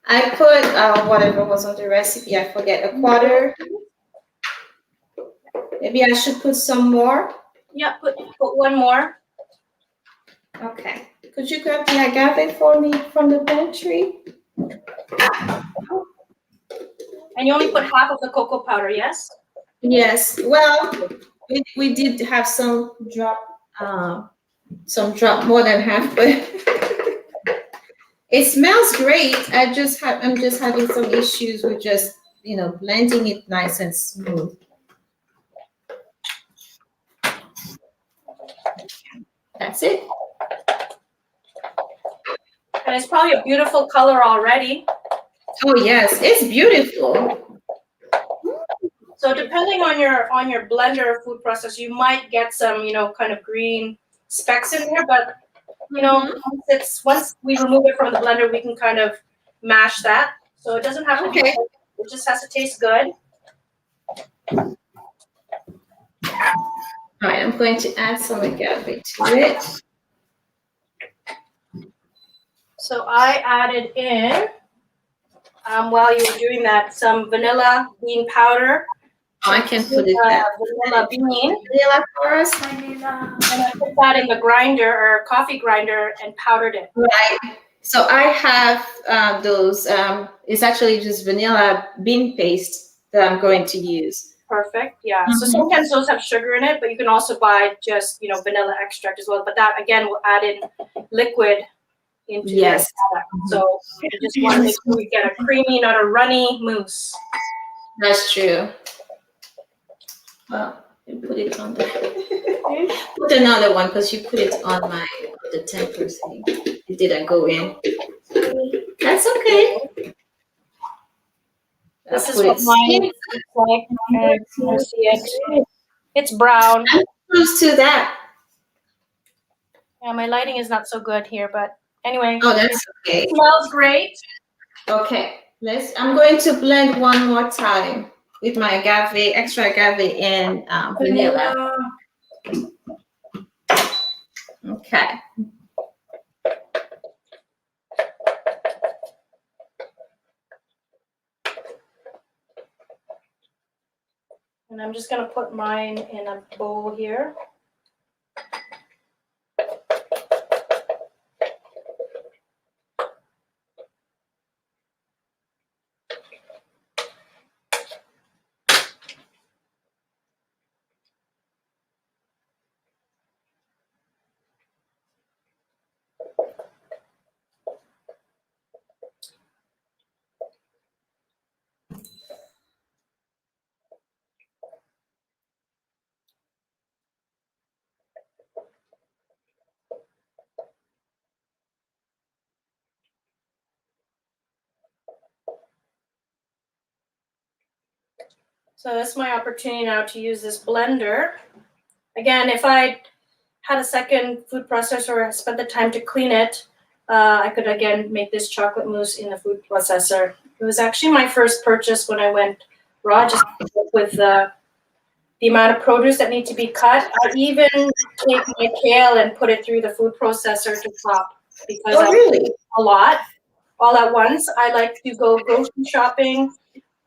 I put whatever was on the recipe, I forget, a quarter. Maybe I should put some more. Yeah, put one more. Okay. Could you grab the agave for me from the pantry? And you only put half of the cocoa powder, yes? Yes. Well, we did have some drop more than half, but it smells great. I'm just having some issues with just blending it nice and smooth. That's it. And it's probably a beautiful color already. Oh yes, it's beautiful. So depending on your blender or food processor, you might get some, kind of green specks in there, but once we remove it from the blender, we can kind of mash that. So it doesn't have to be, it just has to taste good. All right, I'm going to add some agave to it. So I added in, while you were doing that, some vanilla bean powder. Oh, I can put it there. Vanilla bean. Vanilla for us. And I put that in the grinder or coffee grinder and powdered it. Right. So I have those. It's actually just vanilla bean paste that I'm going to use. Perfect. Yeah. So sometimes those have sugar in it, but you can also buy just vanilla extract as well. But that again will add in liquid into the product. So you just want to make sure we get a creamy, not a runny mousse. That's true. Well, you put it on the put another one because you put it on the temper thing. It didn't go in. That's okay. This is what mine looks like. You see it. It's brown. I'm close to that. Yeah, my lighting is not so good here, but anyway. Oh, that's okay. It smells great. Okay, I'm going to blend one more time with my agave, extra agave and vanilla. Okay. And I'm just gonna put mine in a bowl here. So that's my opportunity now to use this blender. Again, if I had a second food processor or spent the time to clean it, I could again make this chocolate mousse in the food processor. It was actually my first purchase when I went raw, just with the amount of produce that need to be cut. I even take my kale and put it through the food processor to chop because Oh, really? a lot all at once. I like to go grocery shopping,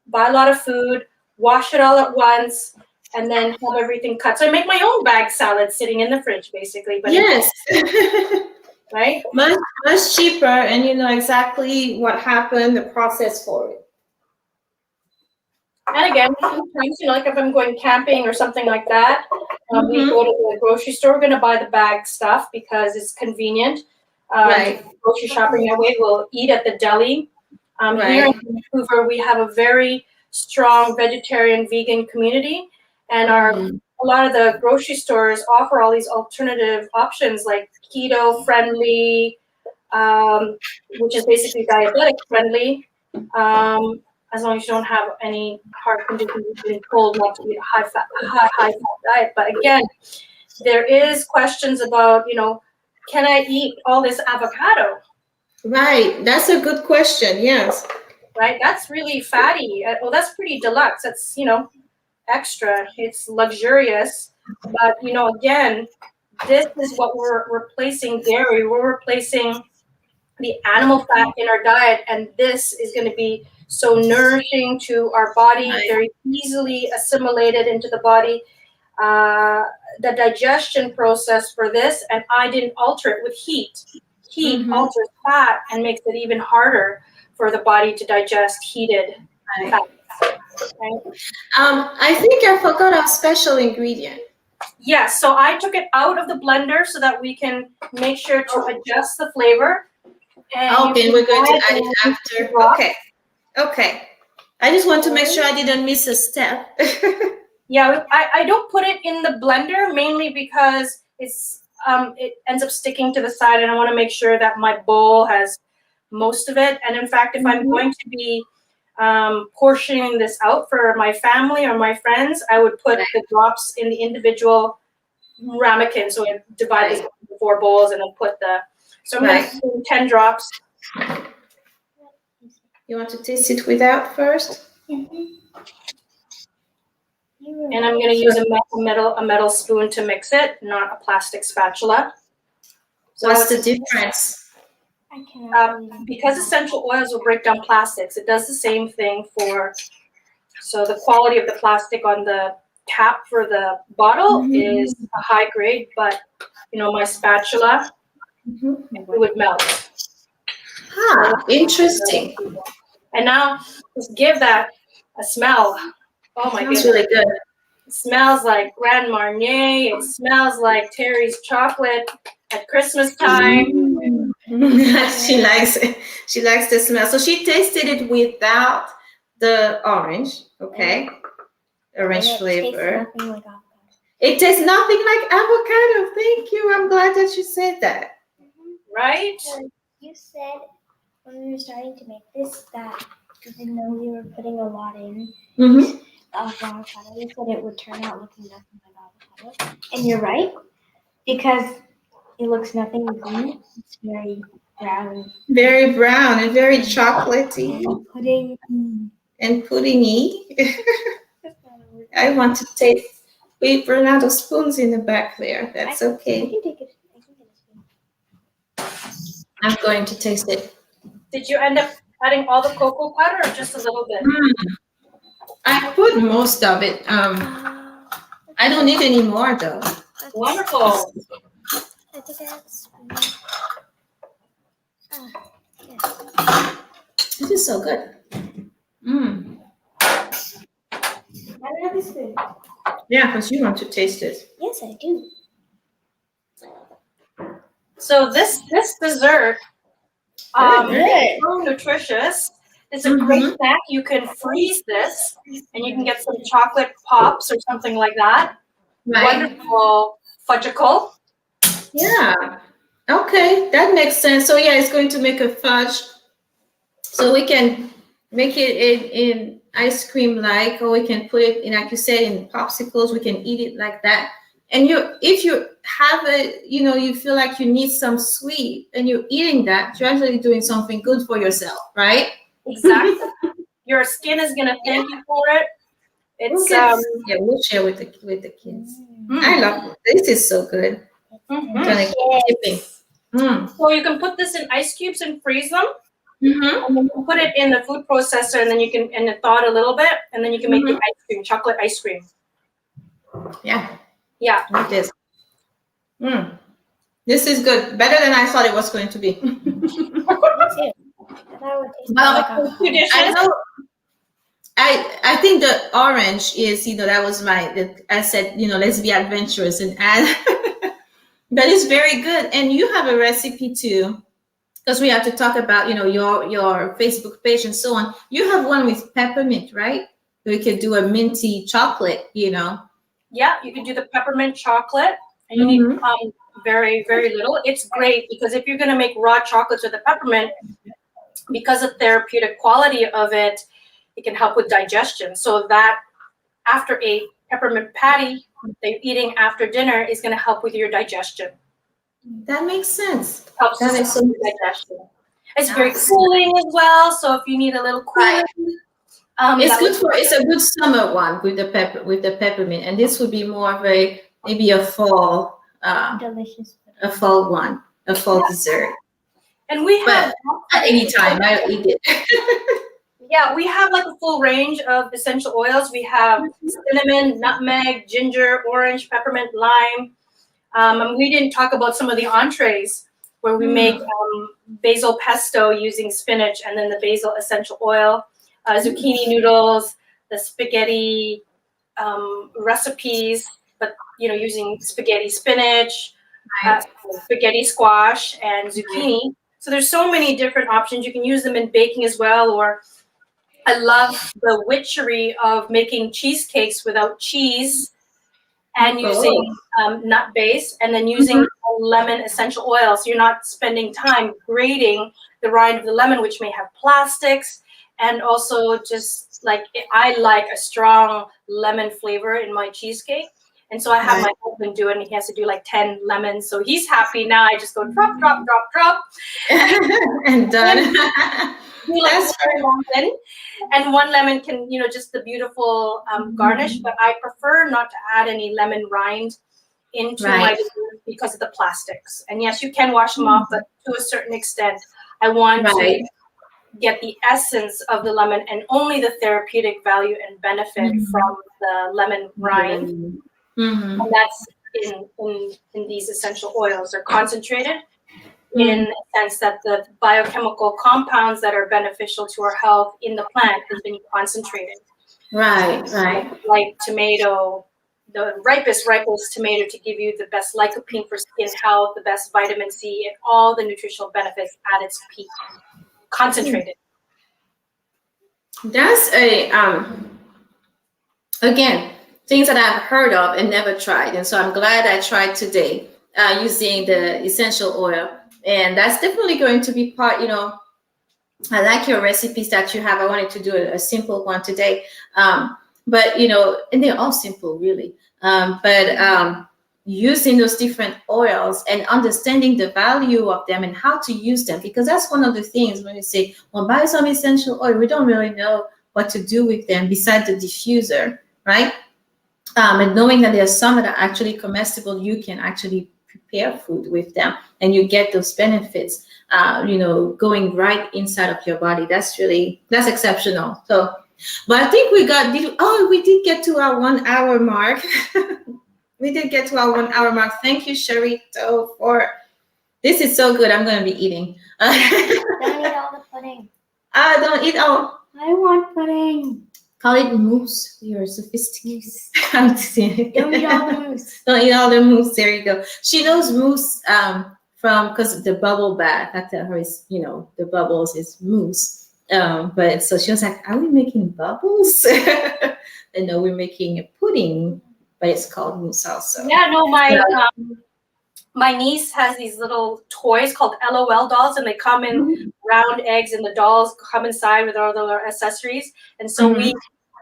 buy a lot of food, wash it all at once, and then have everything cut. So I make my own bag salad sitting in the fridge, basically. But Yes. right? Much cheaper, and you know exactly what happened, the process for it. And again, sometimes, like if I'm going camping or something like that, we go to the grocery store. We're going to buy the bag stuff because it's convenient. Right. Grocery shopping that way. We'll eat at the deli. Here in Vancouver, we have a very strong vegetarian, vegan community, and a lot of the grocery stores offer all these alternative options like keto friendly, which is basically diabetic friendly. As long as you don't have any heart conditions, you've been told not to eat a high fat diet. But again, there is questions about, can I eat all this avocado? Right. That's a good question. Yes. Right? That's really fatty. Well, that's pretty deluxe. That's, extra. It's luxurious. But, again, this is what we're replacing dairy. We're replacing the animal fat in our diet, and this is going to be so nourishing to our body, very easily assimilated into the body. The digestion process for this, and I didn't alter it with heat. Heat alters fat and makes it even harder for the body to digest heated fat. Right? I think I forgot our special ingredient. Yes, so I took it out of the blender so that we can make sure to adjust the flavor. And okay, we're going to add it after. Okay. I just want to make sure I didn't miss a step. Yeah, I don't put it in the blender mainly because it ends up sticking to the side, and I want to make sure that my bowl has most of it. And in fact, if I'm going to be portioning this out for my family or my friends, I would put the drops in the individual ramekin. So I divide this into 4 bowls and then put so I'm going to do 10 drops. You want to taste it without first? And I'm going to use a metal spoon to mix it, not a plastic spatula. So what's the difference? Because essential oils will break down plastics, it does the same thing so the quality of the plastic on the cap for the bottle is a high grade, but my spatula, it would melt. Interesting. And now just give that a smell. Oh my goodness. It's really good. It smells like Grand Marnier. It smells like Terry's chocolate at Christmas time. She likes it. She likes the smell. So she tasted it without the orange. Okay. Orange flavor. It tastes nothing like avocado. Thank you. I'm glad that you said that. Right? You said when we were starting to make this that even though we were putting a lot in of avocado, you said it would turn out looking nothing like avocado. And you're right, because it looks nothing green. It's very brown. Very brown and very chocolatey Pudding. and puddingy. I want to taste. We run out of spoons in the back there. That's I okay. can take it. I can get a spoon. I'm going to taste it. Did you end up adding all the cocoa powder or just a little bit? I put most of it. I don't need any more though. Wonderful. I think I have a spoon. Yes. This is so good. I don't have a spoon. Yeah, because you want to taste it. Yes, I do. So this dessert is so nutritious. It's a great snack. You can freeze this, and you can get some chocolate pops or something like that. Right. Wonderful fudgicle. Yeah. Okay, that makes sense. So yeah, it's going to make a fudge. So we can make it in ice cream like, or we can put it in, like you said, in popsicles. We can eat it like that. And if you have you feel like you need some sweet and you're eating that, you're actually doing something good for yourself, right? Exactly. Your skin is gonna thank you for it. It's we'll share with the kids. I love it. This is so good. I'm gonna keep dipping. So you can put this in ice cubes and freeze them. Mm-hmm. And then you can put it in the food processor, and then you can thaw it a little bit, and then you can make the ice cream, chocolate ice cream. Yeah. Yeah. Like this. This is good. Better than I thought it was going to be. Well, I know. I think the orange is, that was I said, let's be adventurous and add. That is very good. And you have a recipe too, because we have to talk about, your Facebook page and so on. You have one with peppermint, right? We could do a minty chocolate, Yeah, you can do the peppermint chocolate, and you need very, very little. It's great because if you're going to make raw chocolates with the peppermint, because of therapeutic quality of it, it can help with digestion. So that after a peppermint patty that you're eating after dinner is going to help with your digestion. That makes sense. Helps That makes with digestion. It's very cooling as well. So if you need a little cooling, it's a good summer one with the peppermint, and this would be more of maybe a fall delicious. A fall one, a fall dessert. And we have at any time I'll eat it. Yeah, we have like a full range of essential oils. We have cinnamon, nutmeg, ginger, orange, peppermint, lime. And we didn't talk about some of the entrees where we make basil pesto using spinach and then the basil essential oil, zucchini noodles, the spaghetti recipes, but using spaghetti spinach, spaghetti squash, and zucchini. So there's so many different options. You can use them in baking as well, or I love the witchery of making cheesecakes without cheese and using nut base, and then using lemon essential oil. So you're not spending time grating the rind of the lemon, which may have plastics, and also just I like a strong lemon flavor in my cheesecake. And so I have my husband do it, and he has to do like 10 lemons. So he's happy now. I just go drop, drop, drop, drop. And done. That's lemon. And one lemon can, just the beautiful garnish. But I prefer not to add any lemon rind into my dessert because of the plastics. And yes, you can wash them off, but to a certain extent, I want to get the essence of the lemon and only the therapeutic value and benefit from the lemon rind. And that's in these essential oils. They're concentrated in the sense that the biochemical compounds that are beneficial to our health in the plant has been concentrated. Right. Like tomato, the ripest tomato to give you the best lycopene for skin health, the best vitamin C, and all the nutritional benefits at its peak. Concentrated. That's again, things that I've heard of and never tried. And so I'm glad I tried today using the essential oil. And that's definitely going to be part, I like your recipes that you have. I wanted to do a simple one today. But, and they're all simple, really. using those different oils and understanding the value of them and how to use them, because that's one of the things when we say, well, buy some essential oil, we don't really know what to do with them besides the diffuser, right? And knowing that there are some that are actually comestible, you can actually prepare food with them and you get those benefits, going right inside of your body. That's exceptional. So, but I think we did get to our 1 hour mark. We did get to our 1 hour mark. Thank you, Charito, this is so good. I'm going to be eating. Don't eat all the pudding. Don't eat all. I want pudding. Call it mousse. You're sophisticated. I'm saying. Don't eat all the mousse. Don't eat all the mousse. There you go. She knows mousse because the bubble bath. I tell her is, the bubbles is mousse. But so she was like, are we making bubbles? And no, we're making a pudding, but it's called mousse also. Yeah, no, my niece has these little toys called LOL dolls, and they come in round eggs, and the dolls come inside with all their accessories. And so we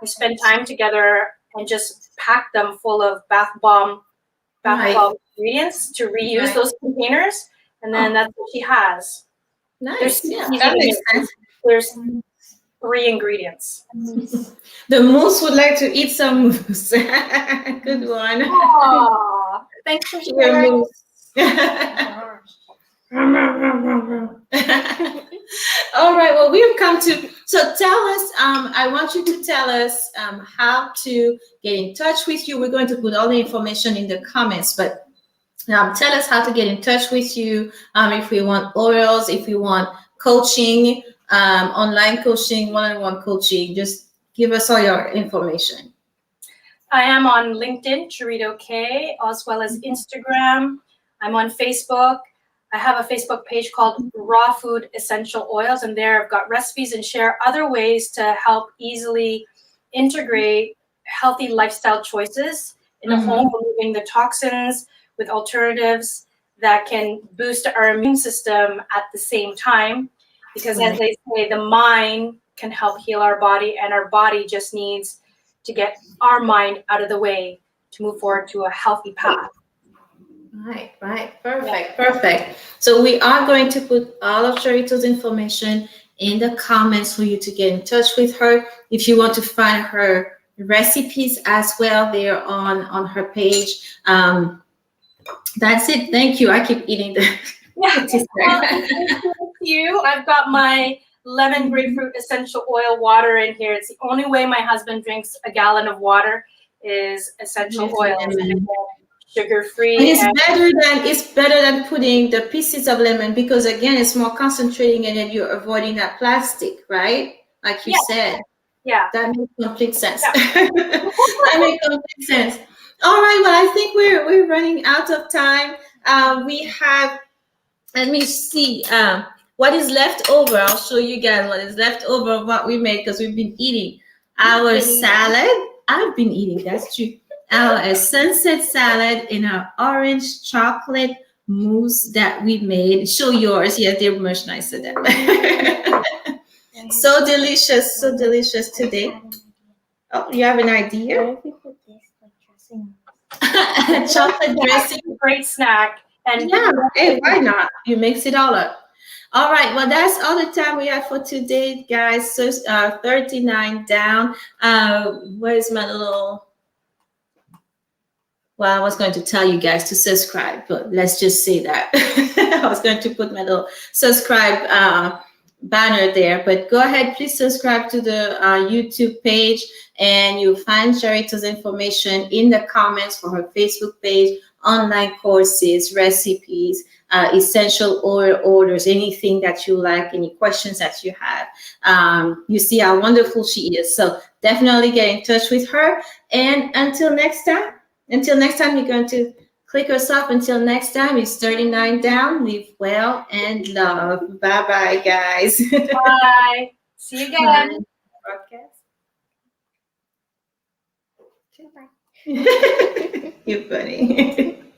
spend time together and just pack them full of bath bomb ingredients to reuse those containers. And then that's what she has. Nice. That makes sense. There's 3 ingredients. The moose would like to eat some mousse. Good one. Aww, thanks for sharing. All right, well, we've come to, so tell us, I want you to tell us how to get in touch with you. We're going to put all the information in the comments, but tell us how to get in touch with you. If we want oils, if we want coaching, online coaching, one-on-one coaching, just give us all your information. I am on LinkedIn, Charito Kaay, as well as Instagram. I'm on Facebook. I have a Facebook page called Raw Food Essential Oils, and there I've got recipes and share other ways to help easily integrate healthy lifestyle choices in the home, removing the toxins with alternatives that can boost our immune system at the same time. Because as they say, the mind can help heal our body, and our body just needs to get our mind out of the way to move forward to a healthy path. Right. Perfect. So we are going to put all of Charito's information in the comments for you to get in touch with her. If you want to find her recipes as well, they're on her page. That's it. Thank you. I keep eating the Thank you. I've got my lemon grapefruit essential oil water in here. It's the only way my husband drinks a gallon of water is essential oil. Sugar-free. It's better than putting the pieces of lemon, because again, it's more concentrating and then you're avoiding that plastic, right? Like you said. Yeah. That makes complete sense. That makes complete sense. All right, well, I think we're running out of time. We have, let me see, what is left over. I'll show you guys what is left over of what we made, because we've been eating our salad. I've been eating, that's true. Our sunset salad in our orange chocolate mousse that we made. Show yours. Yeah, they're much nicer than that. So delicious today. Oh, you have an idea? What if we put this like dressing? Chocolate dressing. Great snack. And yeah, hey, why not? You mix it all up. All right, well, that's all the time we have for today, guys. So 39 down. Where's my little... Well, I was going to tell you guys to subscribe, but let's just say that. I was going to put my little subscribe banner there, but go ahead, please subscribe to the YouTube page, and you'll find Charito's information in the comments for her Facebook page, online courses, recipes, essential oil orders, anything that you like, any questions that you have. You see how wonderful she is. So definitely get in touch with her. And until next time, you're going to click us up. Until next time, it's 39 down. Live well and love. Bye-bye, guys. Bye. See you again. Broadcast. Goodbye. You're funny.